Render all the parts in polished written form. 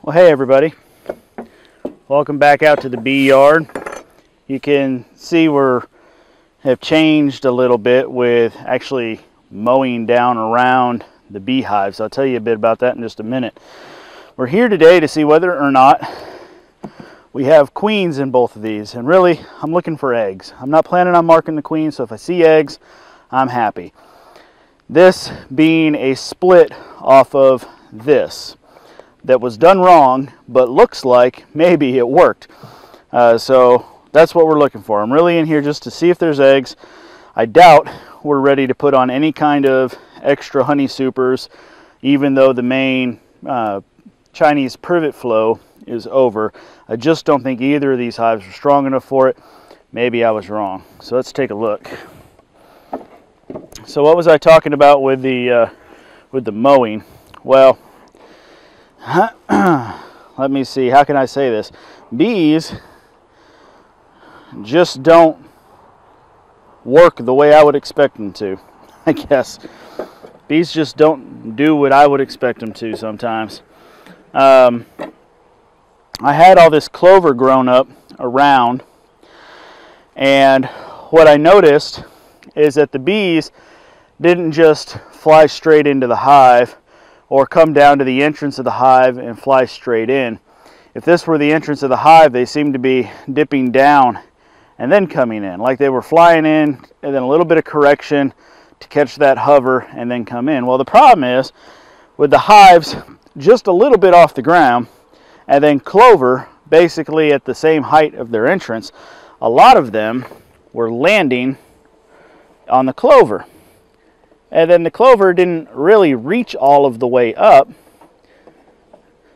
Well, hey everybody, welcome back out to the bee yard. You can see have changed a little bit with actually mowing down around the beehives. I'll tell you a bit about that in just a minute. We're here today to see whether or not we have queens in both of these, and really I'm looking for eggs. I'm not planning on marking the queen, so if I see eggs, I'm happy. This being a split off of this that was done wrong, but looks like maybe it worked. So that's what we're looking for. I'm really in here just to see if there's eggs. I doubt we're ready to put on any kind of extra honey supers, even though the main Chinese privet flow is over. I just don't think either of these hives are strong enough for it. Maybe I was wrong. So let's take a look. So what was I talking about with the mowing? Well, let me see, how can I say this? Bees just don't work the way I would expect them to, I guess. Bees just don't do what I would expect them to sometimes. I had all this clover grown up around, and what I noticed is that the bees didn't just fly straight into the hive or come down to the entrance of the hive and fly straight in. If this were the entrance of the hive, they seemed to be dipping down and then coming in, like they were flying in and then a little bit of correction to catch that hover and then come in. Well, the problem is with the hives just a little bit off the ground and then clover basically at the same height of their entrance, a lot of them were landing on the clover. And then the clover didn't really reach all of the way up.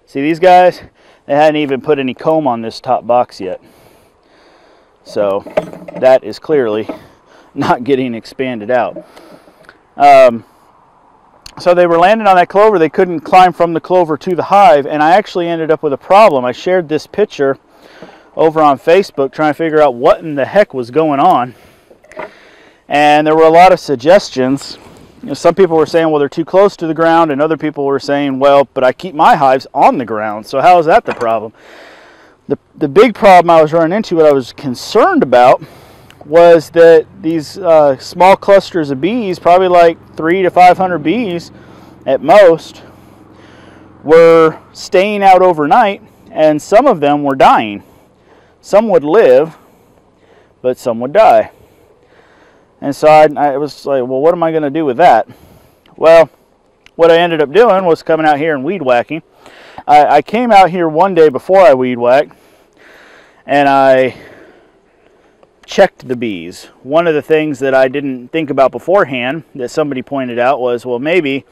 See these guys? They hadn't even put any comb on this top box yet. So that is clearly not getting expanded out. So they were landing on that clover. They couldn't climb from the clover to the hive, and I actually ended up with a problem. I shared this picture over on Facebook trying to figure out what in the heck was going on. And there were a lot of suggestions. You know, some people were saying, well, they're too close to the ground, and other people were saying, well, but I keep my hives on the ground, so how is that the problem? The big problem I was running into, what I was concerned about, was that these small clusters of bees, probably like 300 to 500 bees at most, were staying out overnight, and some of them were dying. Some would live, but some would die. And so I was like, well, what am I going to do with that? Well, what I ended up doing was coming out here and weed whacking. I came out here one day before I weed whacked, and I checked the bees. One of the things that I didn't think about beforehand that somebody pointed out was, well, maybe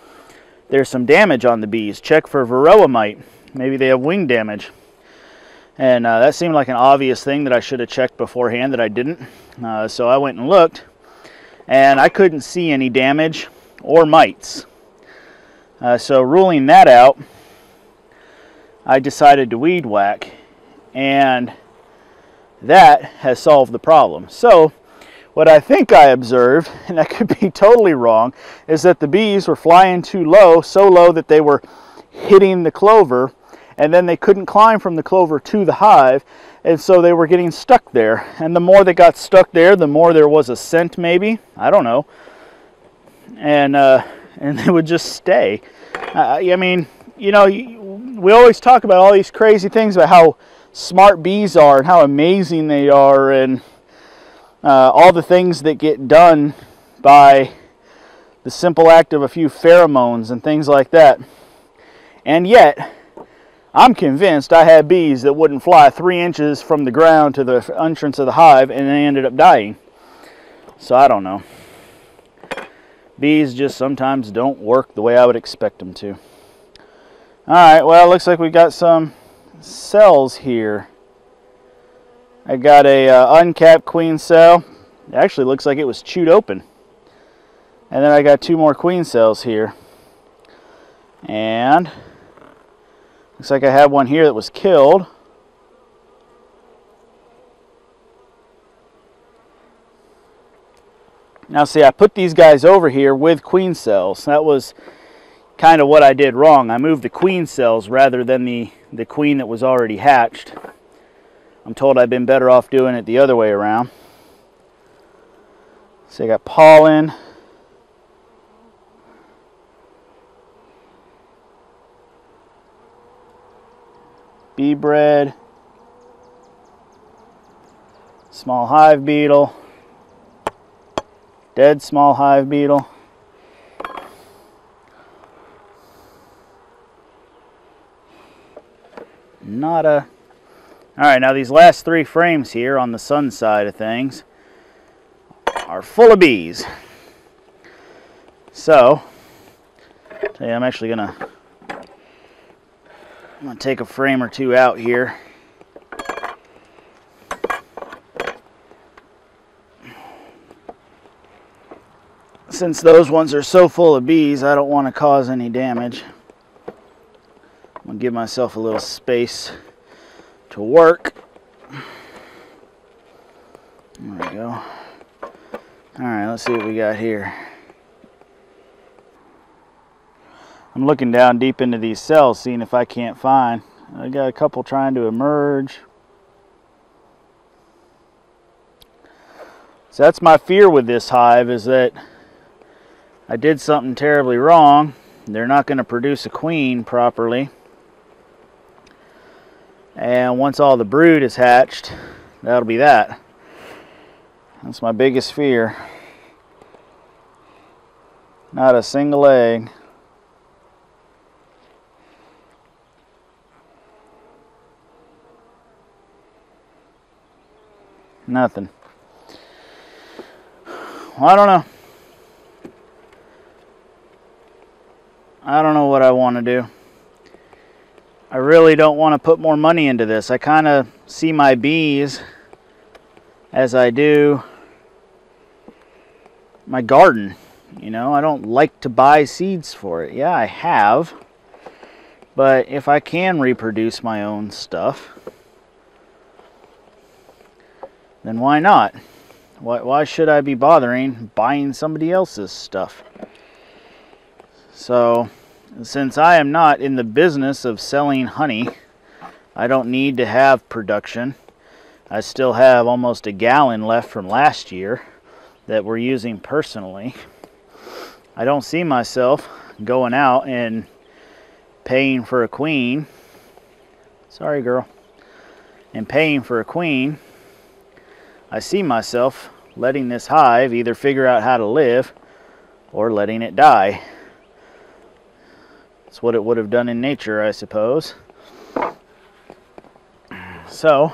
there's some damage on the bees. Check for varroa mite. Maybe they have wing damage. And that seemed like an obvious thing that I should have checked beforehand that I didn't. So I went and looked, and I couldn't see any damage or mites. So ruling that out, I decided to weed whack, and that has solved the problem. So what I think I observed, and I could be totally wrong, is that the bees were flying too low, so low that they were hitting the clover, and then they couldn't climb from the clover to the hive, and so they were getting stuck there. And the more they got stuck there, the more there was a scent, maybe, I don't know, and they would just stay. I mean, you know, we always talk about all these crazy things about how smart bees are and how amazing they are, and all the things that get done by the simple act of a few pheromones and things like that. And yet, I'm convinced I had bees that wouldn't fly 3 inches from the ground to the entrance of the hive, and they ended up dying. So I don't know. Bees just sometimes don't work the way I would expect them to. Alright, well, it looks like we got some cells here. I got a uncapped queen cell. It actually looks like it was chewed open. And then I got 2 more queen cells here. And looks like I have one here that was killed. Now see, I put these guys over here with queen cells. That was kind of what I did wrong. I moved the queen cells rather than the queen that was already hatched. I'm told I've been better off doing it the other way around. So I got pollen. Bee bread. Small hive beetle. Dead small hive beetle. Nada. Alright, now these last 3 frames here on the sun side of things are full of bees. So, I'm actually I'm gonna take a frame or 2 out here. Since those ones are so full of bees, I don't want to cause any damage. I'm gonna give myself a little space to work. There we go. Alright, let's see what we got here. I'm looking down deep into these cells, seeing if I can't find. I got a couple trying to emerge. So that's my fear with this hive, is that I did something terribly wrong. They're not going to produce a queen properly. And once all the brood is hatched, that'll be that. That's my biggest fear. Not a single egg. Nothing. Well, I don't know. I don't know what I want to do. I really don't want to put more money into this. I kind of see my bees as I do my garden. You know, I don't like to buy seeds for it. Yeah, I have. But if I can reproduce my own stuff, then why not? Why should I be bothering buying somebody else's stuff? So, since I am not in the business of selling honey, I don't need to have production. I still have almost a gallon left from last year that we're using personally. I don't see myself going out and paying for a queen. Sorry, girl. And paying for a queen. I see myself letting this hive either figure out how to live or letting it die. It's what it would have done in nature, I suppose. So,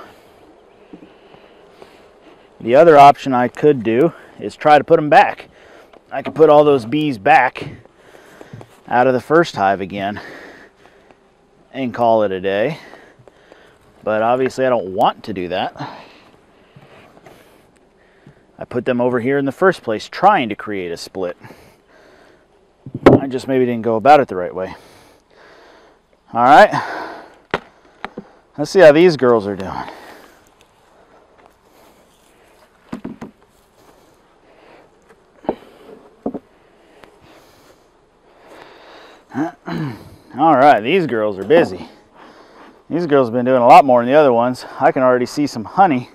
the other option I could do is try to put them back. I could put all those bees back out of the first hive again and call it a day. But obviously I don't want to do that. I put them over here in the first place trying to create a split. I just maybe didn't go about it the right way. Alright. Let's see how these girls are doing. Alright, these girls are busy. These girls have been doing a lot more than the other ones. I can already see some honey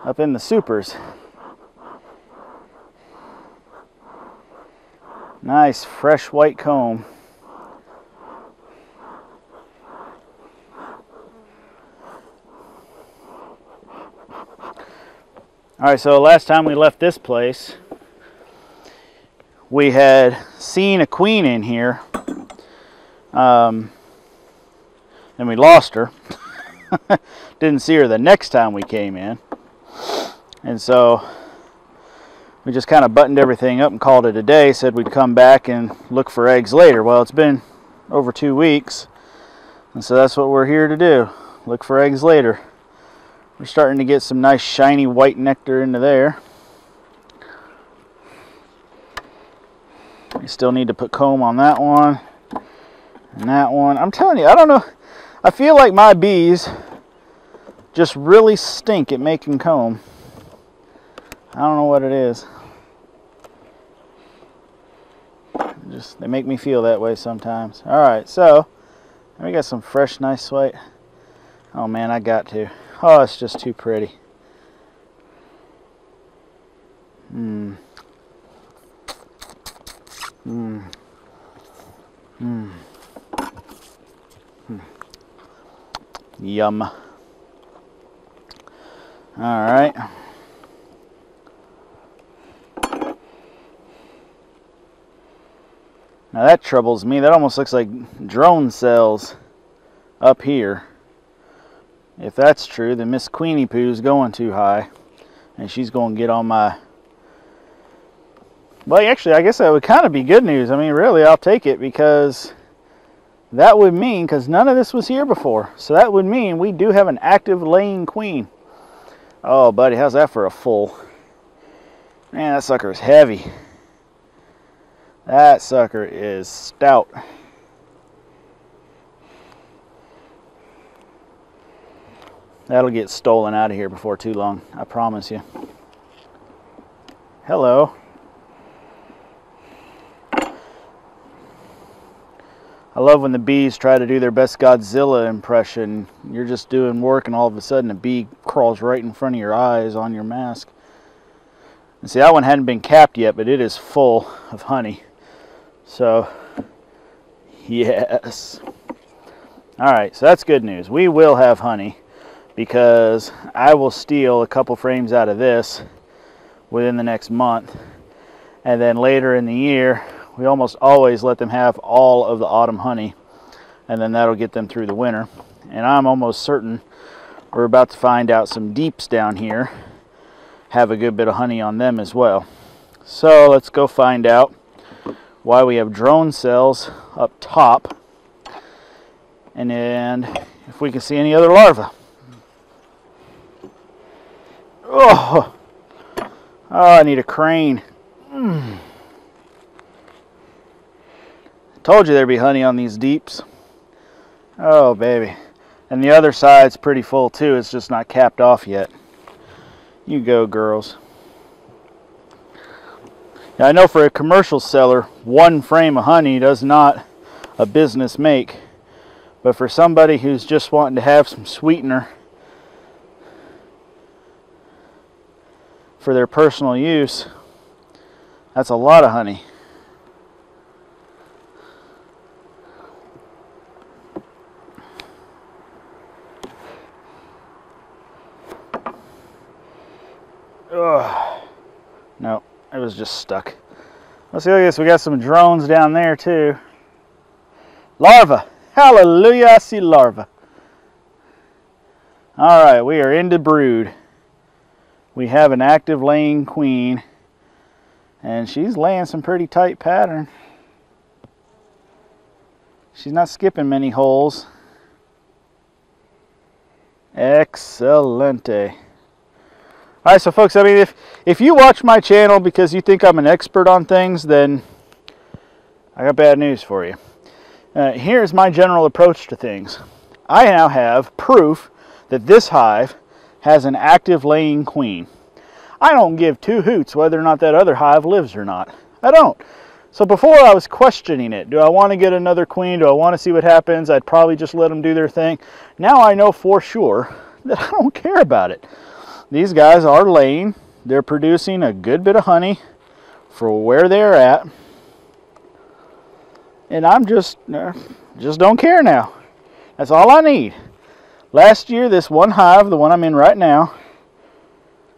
up in the supers. Nice fresh white comb. Alright, so last time we left this place, we had seen a queen in here, and we lost her. Didn't see her the next time we came in. And so we just kind of buttoned everything up and called it a day, said we'd come back and look for eggs later. Well, it's been over 2 weeks, and so that's what we're here to do, look for eggs later. We're starting to get some nice shiny white nectar into there. We still need to put comb on that one and that one. I'm telling you, I don't know. I feel like my bees just really stink at making comb. I don't know what it is. Just they make me feel that way sometimes. All right, so we got some fresh, nice white. Oh man, I got to. Oh, it's just too pretty. Mmm. Mmm. Mmm. Yum. All right. Now that troubles me. That almost looks like drone cells up here. If that's true, then Miss Queenie Pooh's going too high, and she's going to get on my... Well, actually, I guess that would kind of be good news. I mean, really, I'll take it, because that would mean, because none of this was here before, so that would mean we do have an active laying queen. Oh, buddy, how's that for a full? Man, that sucker is heavy. That sucker is stout. That'll get stolen out of here before too long, I promise you. Hello. I love when the bees try to do their best Godzilla impression. You're just doing work and all of a sudden a bee crawls right in front of your eyes on your mask. And see, that one hadn't been capped yet, but it is full of honey. So, yes. Alright, so that's good news. We will have honey, because I will steal a couple frames out of this within the next month. And then later in the year, we almost always let them have all of the autumn honey, and then that'll get them through the winter. And I'm almost certain we're about to find out some deeps down here have a good bit of honey on them as well. So let's go find out why we have drone cells up top, and then if we can see any other larvae. Oh, I need a crane. Told you there'd be honey on these deeps. Oh, baby. And the other side's pretty full too. It's just not capped off yet. You go, girls. Now, I know for a commercial seller, one frame of honey does not a business make. But for somebody who's just wanting to have some sweetener for their personal use, that's a lot of honey. Ugh. No, it was just stuck. Let's see, look at this. We got some drones down there too. Larva. Hallelujah, I see larva. Alright, we are into brood. We have an active laying queen, and she's laying some pretty tight pattern. She's not skipping many holes. Excelente. Alright, so folks, I mean, if you watch my channel because you think I'm an expert on things, then I got bad news for you. Here's my general approach to things. I now have proof that this hive has an active laying queen. I don't give two hoots whether or not that other hive lives or not. I don't. So before I was questioning it. Do I want to get another queen? Do I want to see what happens? I'd probably just let them do their thing. Now I know for sure that I don't care about it. These guys are laying. They're producing a good bit of honey for where they're at. And I'm just don't care now. That's all I need. Last year, this one hive, the one I'm in right now,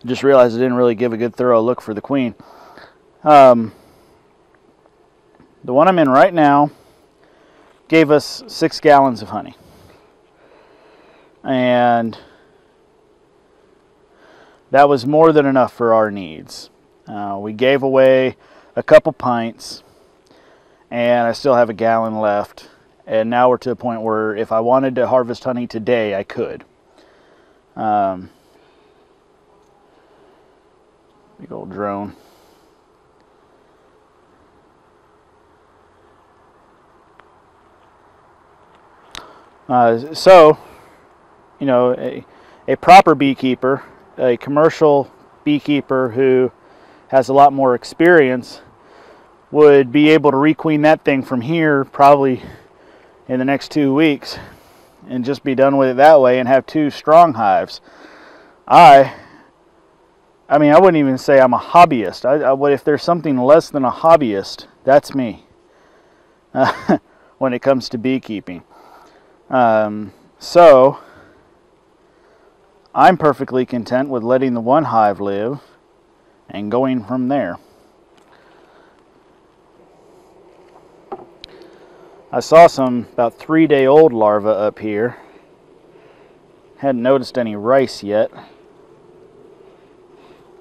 just realized I didn't really give a good thorough look for the queen. The one I'm in right now gave us 6 gallons of honey. And that was more than enough for our needs. We gave away a couple pints, and I still have a gallon left. And now we're to the point where if I wanted to harvest honey today, I could. Big old drone. So, you know, a proper beekeeper, a commercial beekeeper who has a lot more experience, would be able to requeen that thing from here probably in the next 2 weeks and just be done with it that way and have 2 strong hives. I mean, I wouldn't even say I'm a hobbyist. If there's something less than a hobbyist, that's me when it comes to beekeeping. So I'm perfectly content with letting the 1 hive live and going from there. I saw some about 3-day-old larvae up here. Hadn't noticed any rice yet.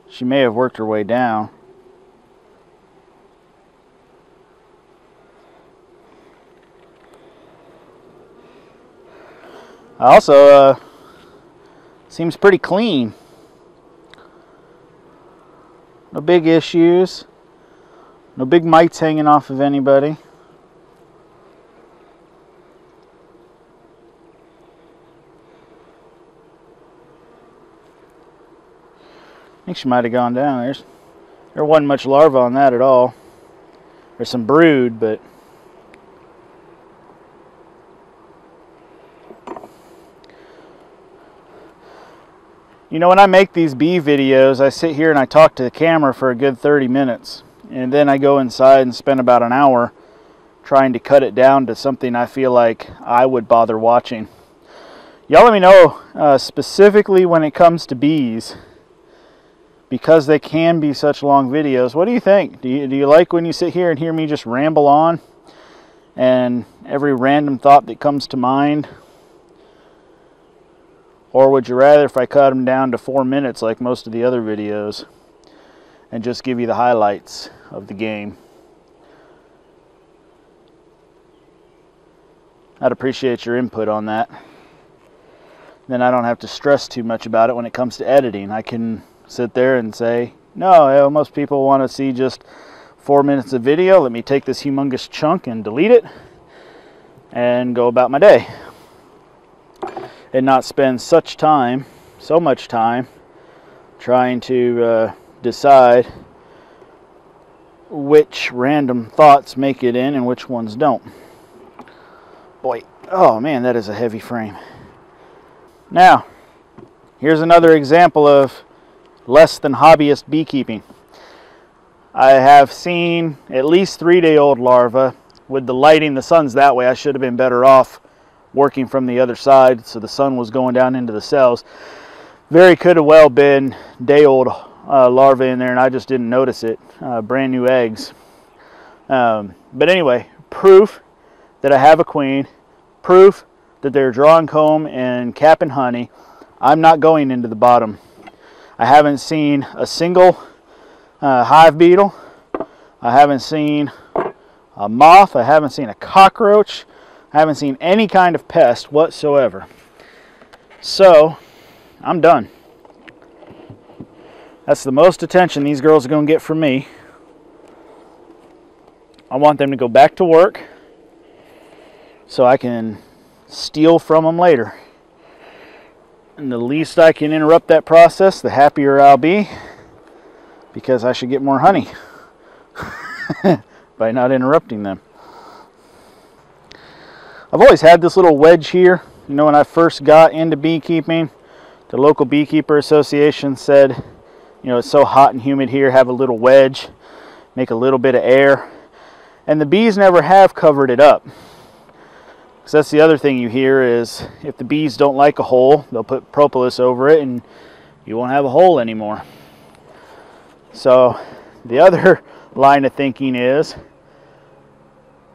She may have worked her way down. Also, seems pretty clean. No big issues. No big mites hanging off of anybody. I think she might have gone down. There wasn't much larva on that at all. There's some brood, but you know, when I make these bee videos, I sit here and I talk to the camera for a good 30 minutes. And then I go inside and spend about an hour trying to cut it down to something I feel like I would bother watching. Y'all let me know specifically when it comes to bees, because they can be such long videos. What do you think? Do you like when you sit here and hear me just ramble on and every random thought that comes to mind? Or would you rather if I cut them down to 4 minutes like most of the other videos and just give you the highlights of the game? I'd appreciate your input on that. Then I don't have to stress too much about it when it comes to editing. I can sit there and say, no, most people want to see just 4 minutes of video. Let me take this humongous chunk and delete it and go about my day. And not spend so much time trying to decide which random thoughts make it in and which ones don't. Boy, oh man, that is a heavy frame. Now, here's another example of less than hobbyist beekeeping. I have seen at least 3-day-old larvae. With the lighting, the sun's that way. I should have been better off working from the other side so the sun was going down into the cells. Very could have well been day-old larvae in there and I just didn't notice it. Brand new eggs. But anyway, proof that I have a queen, proof that they're drawing comb and capping honey. I'm not going into the bottom. I haven't seen a single hive beetle. I haven't seen a moth. I haven't seen a cockroach. I haven't seen any kind of pest whatsoever. So, I'm done. That's the most attention these girls are going to get from me. I want them to go back to work so I can steal from them later. And the least I can interrupt that process, the happier I'll be, because I should get more honey by not interrupting them. I've always had this little wedge here. You know, when I first got into beekeeping, the local beekeeper association said, you know, it's so hot and humid here, have a little wedge, make a little bit of air. And the bees never have covered it up. Because that's the other thing you hear is if the bees don't like a hole, they'll put propolis over it and you won't have a hole anymore. So the other line of thinking is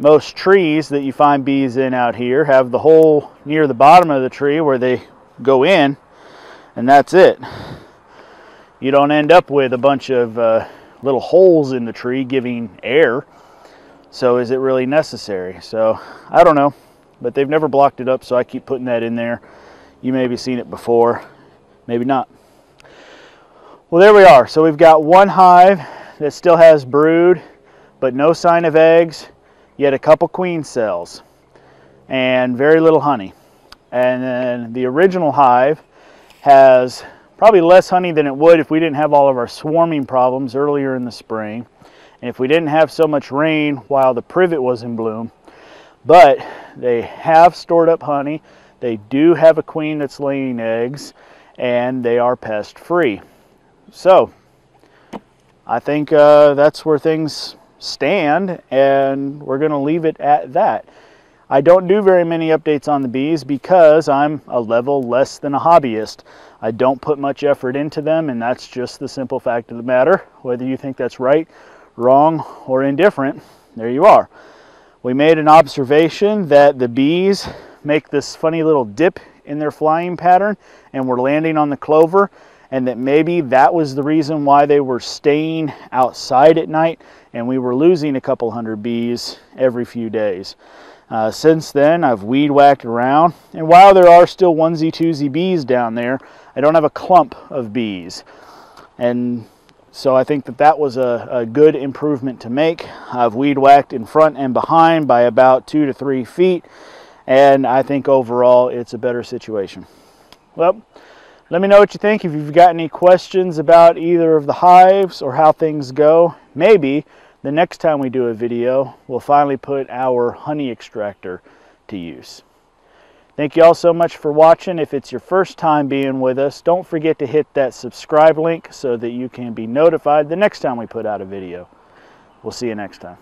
most trees that you find bees in out here have the hole near the bottom of the tree where they go in, and that's it. You don't end up with a bunch of little holes in the tree giving air. So is it really necessary? So I don't know, but they've never blocked it up, so I keep putting that in there. You may have seen it before, maybe not. Well, there we are. So we've got one hive that still has brood, but no sign of eggs, yet a couple queen cells, and very little honey. And then the original hive has probably less honey than it would if we didn't have all of our swarming problems earlier in the spring. And if we didn't have so much rain while the privet was in bloom, but they have stored up honey, they do have a queen that's laying eggs, and they are pest free. So I think that's where things stand, and we're going to leave it at that. I don't do very many updates on the bees because I'm a level less than a hobbyist. I don't put much effort into them, and that's just the simple fact of the matter. Whether you think that's right, wrong, or indifferent, there you are. We made an observation that the bees make this funny little dip in their flying pattern and were landing on the clover, and that maybe that was the reason why they were staying outside at night, and we were losing a couple hundred bees every few days. Since then, I've weed whacked around, and while there are still onesie-twosie bees down there, I don't have a clump of bees. And so I think that that was a good improvement to make. I've weed whacked in front and behind by about 2 to 3 feet, and I think overall it's a better situation. Well, let me know what you think. If you've got any questions about either of the hives or how things go, maybe the next time we do a video, we'll finally put our honey extractor to use. Thank you all so much for watching. If it's your first time being with us, don't forget to hit that subscribe link so that you can be notified the next time we put out a video. We'll see you next time.